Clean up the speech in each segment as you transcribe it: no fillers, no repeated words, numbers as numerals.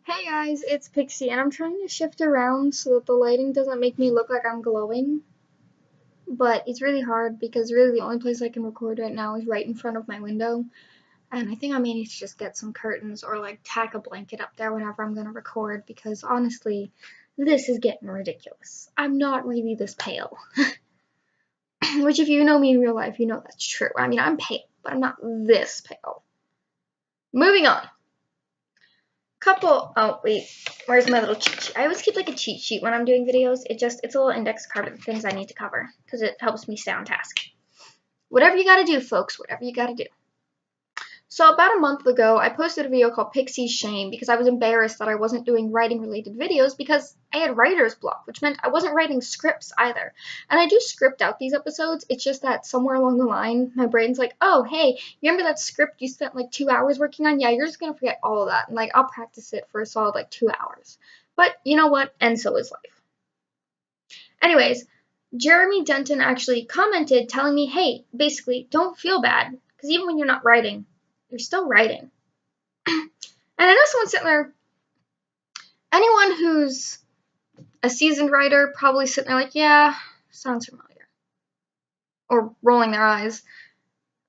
Hey guys, it's Pixie, and I'm trying to shift around so that the lighting doesn't make me look like I'm glowing. But it's really hard because really the only place I can record right now is right in front of my window. And I think I may need to just get some curtains or like tack a blanket up there whenever I'm gonna record because honestly, this is getting ridiculous. I'm not really this pale. Which if you know me in real life, you know that's true. I mean, I'm pale, but I'm not this pale. Moving on. Oh wait, where's my little cheat sheet? I always keep like a cheat sheet when I'm doing videos. It's a little index card of things I need to cover because it helps me stay on task. Whatever you gotta do, folks, whatever you gotta do. So about a month ago, I posted a video called Pixie's Shame because I was embarrassed that I wasn't doing writing related videos because I had writer's block, which meant I wasn't writing scripts either. And I do script out these episodes, it's just that somewhere along the line, my brain's like, oh, hey, you remember that script you spent like 2 hours working on? Yeah, you're just gonna forget all of that. And like, I'll practice it for a solid like 2 hours. But you know what? And so is life. Anyways, Jeremy Denton actually commented telling me, hey, basically, don't feel bad because even when you're not writing, you're still writing. And I know someone's sitting there, anyone who's a seasoned writer probably sitting there like, yeah, sounds familiar. Or rolling their eyes.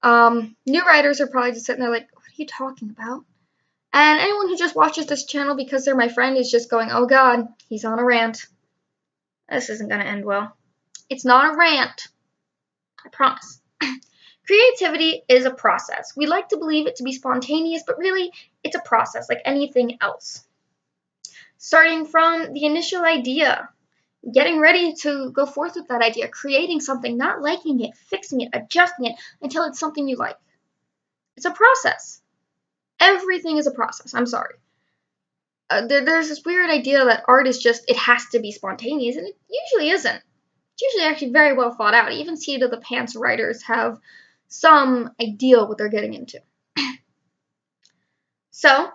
New writers are probably just sitting there like, what are you talking about? And anyone who just watches this channel because they're my friend is just going, oh god, he's on a rant. This isn't going to end well. It's not a rant. I promise. Creativity is a process. We like to believe it to be spontaneous, but really, it's a process like anything else. Starting from the initial idea, getting ready to go forth with that idea, creating something, not liking it, fixing it, adjusting it until it's something you like. It's a process. Everything is a process. I'm sorry. There's this weird idea that art is just, it has to be spontaneous, and it usually isn't. It's usually actually very well thought out. Even Seat of the Pants writers have some idea what they're getting into. So,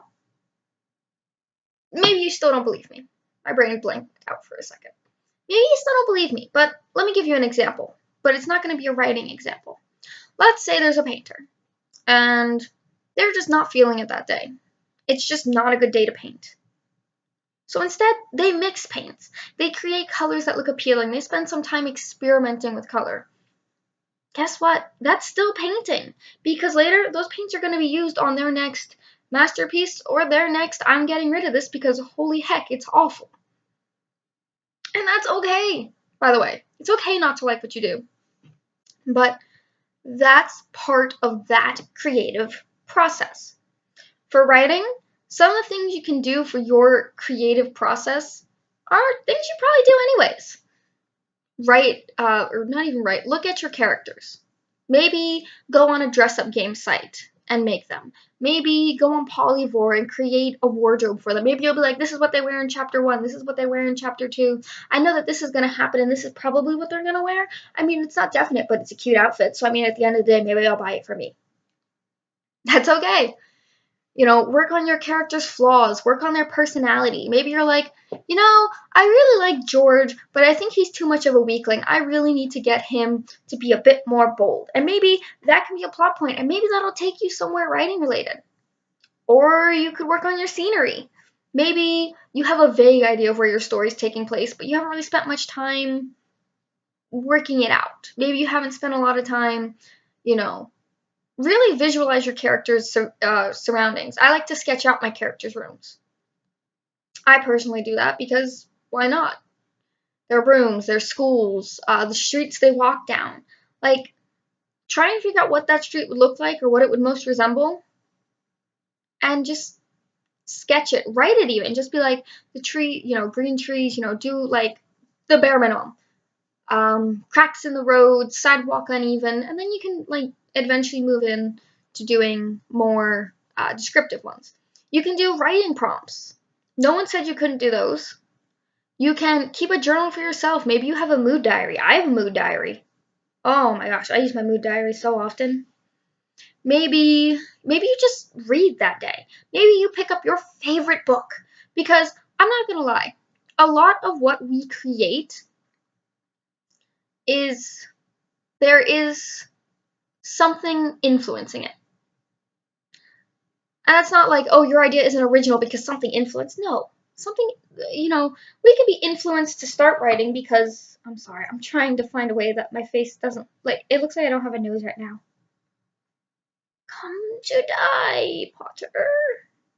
maybe you still don't believe me. My brain blanked out for a second. Maybe you still don't believe me, but let me give you an example. But it's not going to be a writing example. Let's say there's a painter, and they're just not feeling it that day. It's just not a good day to paint. So instead, they mix paints. They create colors that look appealing. They spend some time experimenting with color. Guess what? That's still painting, because later those paints are going to be used on their next masterpiece or their next I'm getting rid of this because holy heck, it's awful. And that's okay, by the way. It's okay not to like what you do. But that's part of that creative process. For writing, some of the things you can do for your creative process are things you probably do anyways. Write, or not even write, look at your characters. Maybe go on a dress-up game site and make them. Maybe go on Polyvore and create a wardrobe for them. Maybe you'll be like, this is what they wear in chapter 1, this is what they wear in chapter 2. I know that this is going to happen and this is probably what they're going to wear. I mean, it's not definite, but it's a cute outfit. So, I mean, at the end of the day, maybe I'll buy it for me. That's okay. You know, work on your character's flaws, work on their personality. Maybe you're like, you know, I really like George, but I think he's too much of a weakling. I really need to get him to be a bit more bold. And maybe that can be a plot point, and maybe that'll take you somewhere writing related. Or you could work on your scenery. Maybe you have a vague idea of where your story's taking place, but you haven't really spent much time working it out. Maybe you haven't spent a lot of time, you know, really visualize your character's surroundings. I like to sketch out my characters' rooms. I personally do that because why not? Their rooms, their schools, the streets they walk down. Like, try and figure out what that street would look like or what it would most resemble, and just sketch it. Write it even. Just be like, the tree, you know, green trees, you know, do like the bare minimum. Cracks in the road, sidewalk uneven, and then you can like eventually move in to doing more descriptive ones. You can do writing prompts. No one said you couldn't do those. You can keep a journal for yourself. Maybe you have a mood diary. I have a mood diary. Oh my gosh, I use my mood diary so often. Maybe you just read that day. Maybe you pick up your favorite book, because I'm not gonna lie, a lot of what we create is there is something influencing it. And that's not like, oh, your idea isn't original because something influenced. No, something, you know, we can be influenced to start writing because, I'm sorry, I'm trying to find a way that my face doesn't, like, it looks like I don't have a nose right now. Come to die, Potter.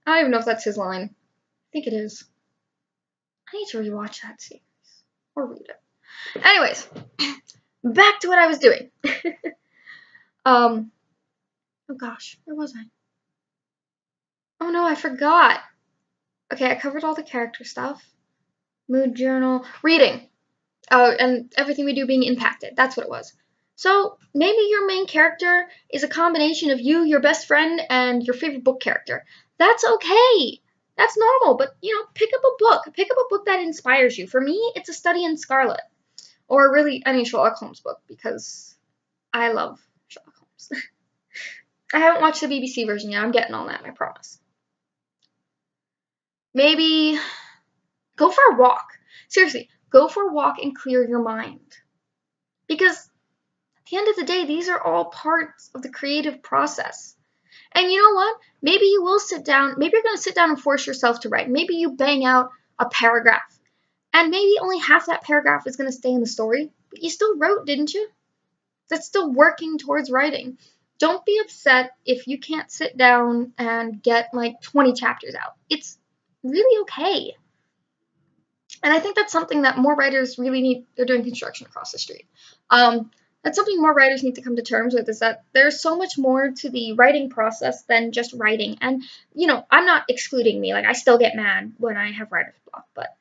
I don't even know if that's his line. I think it is. I need to rewatch that series or read it. Anyways, back to what I was doing. Oh gosh, where was I? Oh no, I forgot. Okay, I covered all the character stuff. Mood journal, reading, and everything we do being impacted. That's what it was. So maybe your main character is a combination of you, your best friend, and your favorite book character. That's okay. That's normal, but pick up a book. Pick up a book that inspires you. For me, it's A Study in Scarlet, or really any Sherlock Holmes book because I love Sherlock Holmes. I haven't watched the BBC version yet. I'm getting on that, I promise. Maybe go for a walk. Seriously, go for a walk and clear your mind. Because at the end of the day, these are all parts of the creative process. And you know what? Maybe you will sit down, maybe you're going to sit down and force yourself to write. Maybe you bang out a paragraph. And maybe only half that paragraph is going to stay in the story. But you still wrote, didn't you? That's still working towards writing. Don't be upset if you can't sit down and get like 20 chapters out. It's really okay. And I think that's something that more writers really need. They're doing construction across the street. That's something more writers need to come to terms with, is that there's so much more to the writing process than just writing. And, I'm not excluding me. Like, I still get mad when I have writer's block. But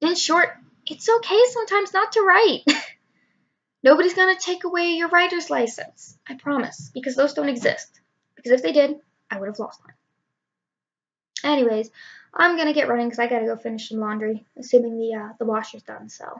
in short, it's okay sometimes not to write. Nobody's going to take away your writer's license. I promise. Because those don't exist. Because if they did, I would have lost mine. Anyways, I'm going to get running because I got to go finish some laundry. Assuming the washer's done, so.